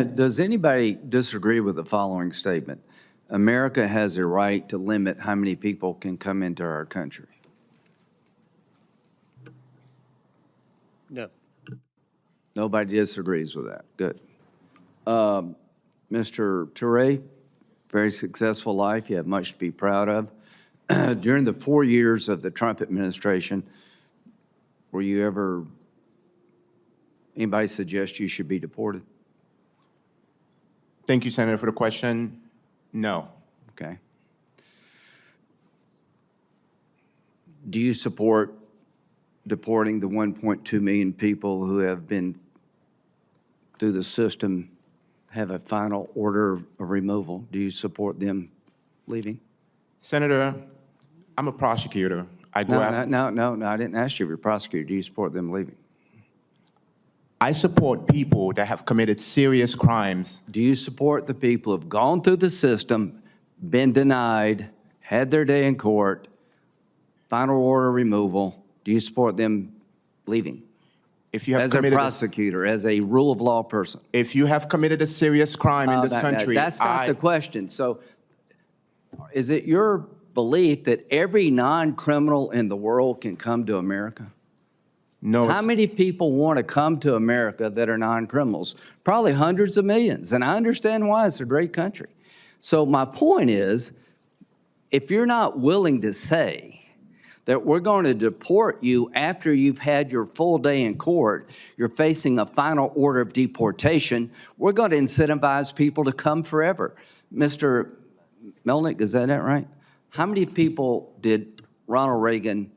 Does anybody disagree with the following statement? America has a right to limit how many people can come into our country. No. Nobody disagrees with that. Good. Mr. Toure, very successful life. You have much to be proud of. During the 4 years of the Trump administration, were you ever, anybody suggest you should be deported? Thank you, Senator, for the question. No. Okay. Do you support deporting the 1.2 million people who have been through the system, have a final order of removal? Do you support them leaving? Senator, I'm a prosecutor. I go after. No, I didn't ask you if you're a prosecutor. Do you support them leaving? I support people that have committed serious crimes. Do you support the people who have gone through the system, been denied, had their day in court, final order removal? Do you support them leaving? If you have As a committed prosecutor, as a rule of law person? if you have committed a serious crime in this country, That's not the question. So is it your belief that every non-criminal in the world can come to America? No. How many people want to come to America that are non-criminals? Probably hundreds of millions, and I understand why. It's a great country. So my point is, if you're not willing to say that we're going to deport you after you've had your full day in court, you're facing a final order of deportation, we're going to incentivize people to come forever. Mr. Melnick, is that right? How many people did Ronald Reagan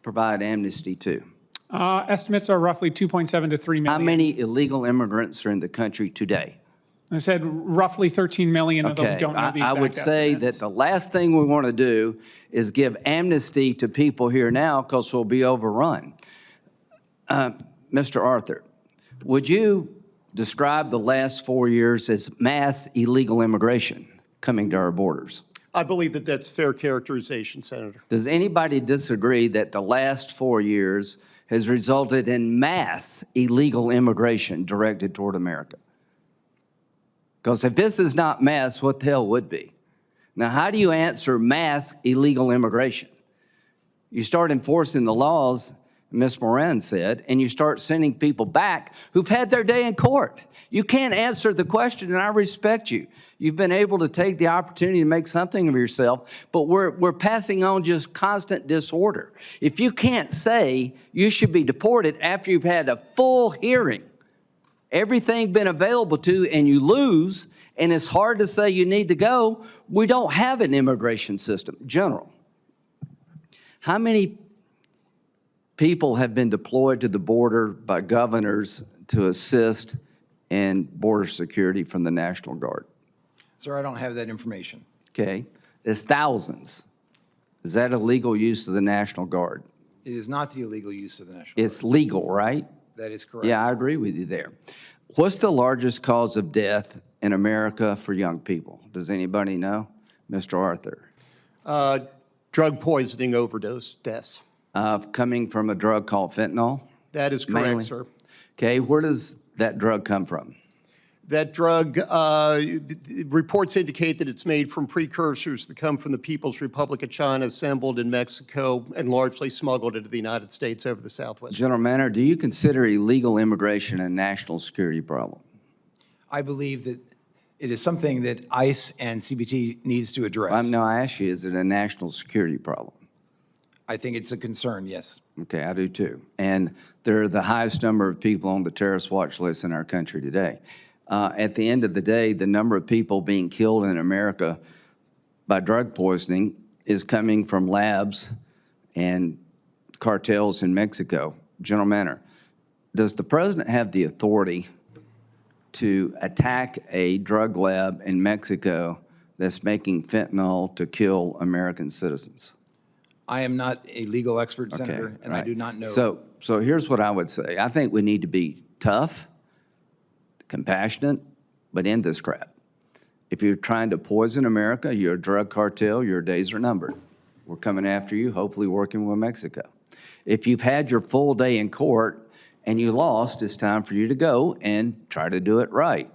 provide amnesty to? Estimates are roughly 2.7 to 3 million. How many illegal immigrants are in the country today? I said roughly 13 million, although we don't know the exact I would say estimates. that the last thing we want to do is give amnesty to people here now because we'll be overrun. Mr. Arthur, would you describe the last 4 years as mass illegal immigration coming to our borders? I believe that that's fair characterization, Senator. Does anybody disagree that the last 4 years has resulted in mass illegal immigration directed toward America? Because if this is not mass, what the hell would be? Now, how do you answer mass illegal immigration? You start enforcing the laws, Ms. Moran said, and you start sending people back who've had their day in court. You can't answer the question, and I respect you. You've been able to take the opportunity to make something of yourself, but we're passing on just constant disorder. If you can't say you should be deported after you've had a full hearing, everything been available to, and you lose, and it's hard to say you need to go, we don't have an immigration system. General, how many people have been deployed to the border by governors to assist in border security from the National Guard? Sir, I don't have that information. Okay, it's thousands. Is that illegal use of the National Guard? It is not the illegal use of the National It's Guard. legal, right? That is correct. Yeah, I agree with you there. What's the largest cause of death in America for young people? Does anybody know? Mr. Arthur. Drug poisoning overdose deaths. Coming from a drug called fentanyl? That is correct, Mainly? sir. Okay, where does that drug come from? That drug, reports indicate that it's made from precursors that come from the People's Republic of China, assembled in Mexico, and largely smuggled into the United States over the Southwest. General Manner, do you consider illegal immigration a national security problem? I believe that it is something that ICE and CBT needs to address. No, I ask you, is it a national security problem? I think it's a concern, yes. Okay, I do too. And they're the highest number of people on the terrorist watch list in our country today. At the end of the day, the number of people being killed in America by drug poisoning is coming from labs and cartels in Mexico. General Manner, does the president have the authority to attack a drug lab in Mexico that's making fentanyl to kill American citizens? I am not a legal expert, Senator, Okay, and right. I do not know. So here's what I would say. I think we need to be tough, compassionate, but end this crap. If you're trying to poison America, you're a drug cartel, your days are numbered. We're coming after you, hopefully working with Mexico. If you've had your full day in court and you lost, it's time for you to go and try to do it right.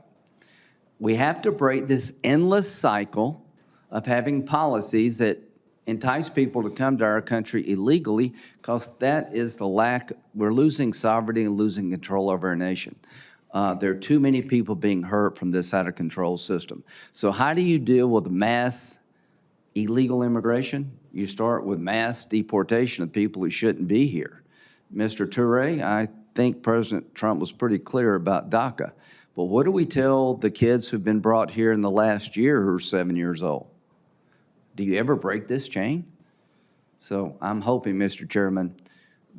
We have to break this endless cycle of having policies that entice people to come to our country illegally, because that is the lack, we're losing sovereignty and losing control over our nation. There are too many people being hurt from this out-of-control system. So how do you deal with mass illegal immigration? You start with mass deportation of people who shouldn't be here. Mr. Toure, I think President Trump was pretty clear about DACA. But what do we tell the kids who've been brought here in the last year who are 7 years old? Do you ever break this chain? So I'm hoping, Mr. Chairman,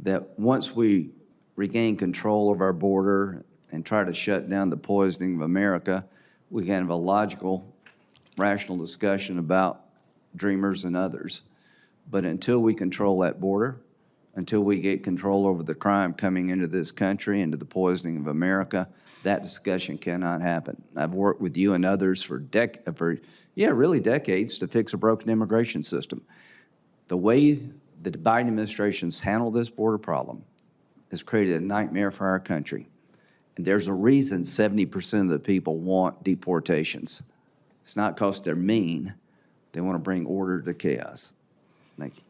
that once we regain control of our border and try to shut down the poisoning of America, we can have a logical, rational discussion about dreamers and others. But until we control that border, until we get control over the crime coming into this country, into the poisoning of America, that discussion cannot happen. I've worked with you and others for really decades to fix a broken immigration system. The way the Biden administration's handled this border problem has created a nightmare for our country. And there's a reason 70% of the people want deportations. It's not because they're mean. They want to bring order to chaos. Thank you.